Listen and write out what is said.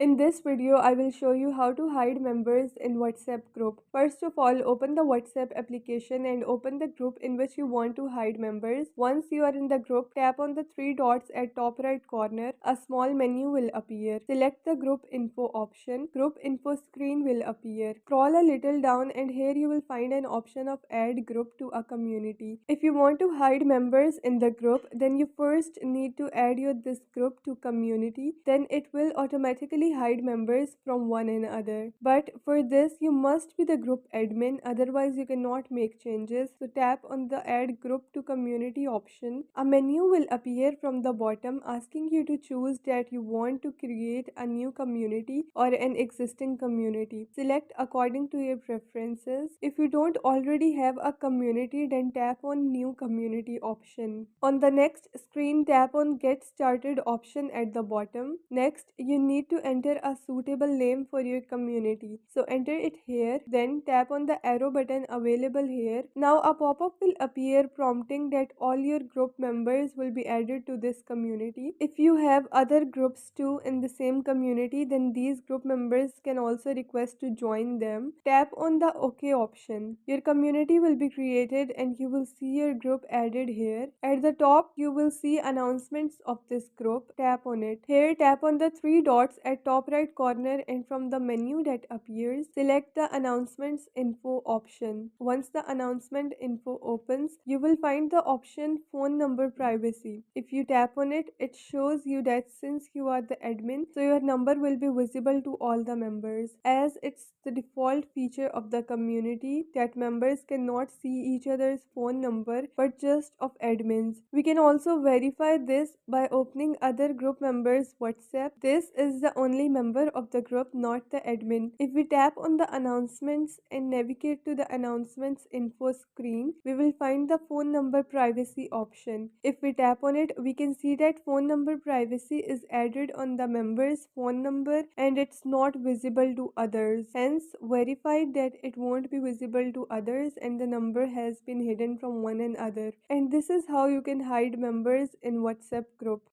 In this video, I will show you how to hide members in WhatsApp group. First of all, open the WhatsApp application and open the group in which you want to hide members. Once you are in the group, tap on the three dots at top right corner. A small menu will appear. Select the group info option. Group info screen will appear. Scroll a little down and here you will find an option of add group to a community. If you want to hide members in the group, then you first need to add this group to community. Then it will automatically hide members from one another. But for this, you must be the group admin, otherwise you cannot make changes. So tap on the add group to community option. A menu will appear from the bottom asking you to choose that you want to create a new community or an existing community. Select according to your preferences. If you don't already have a community, then tap on new community option. On the next screen, tap on get started option at the bottom. Next, you need to enter a suitable name for your community. So enter it here, then tap on the arrow button available here. Now a pop-up will appear prompting that all your group members will be added to this community. If you have other groups too in the same community, then these group members can also request to join them. Tap on the OK option. Your community will be created and you will see your group added here. At the top, you will see announcements of this group. Tap on it. Here, tap on the three dots at top right corner and from the menu that appears, select the announcements info option. Once the announcement info opens, you will find the option phone number privacy. If you tap on it, it shows you that since you are the admin, so your number will be visible to all the members. As it's the default feature of the community that members cannot see each other's phone number but just of admins. We can also verify this by opening other group members' WhatsApp. This is the only member of the group, not the admin. If we tap on the announcements and navigate to the announcements info screen, we will find the phone number privacy option. If we tap on it, we can see that phone number privacy is added on the member's phone number and it's not visible to others. Hence, verified that it won't be visible to others and the number has been hidden from one another. And this is how you can hide members in WhatsApp group.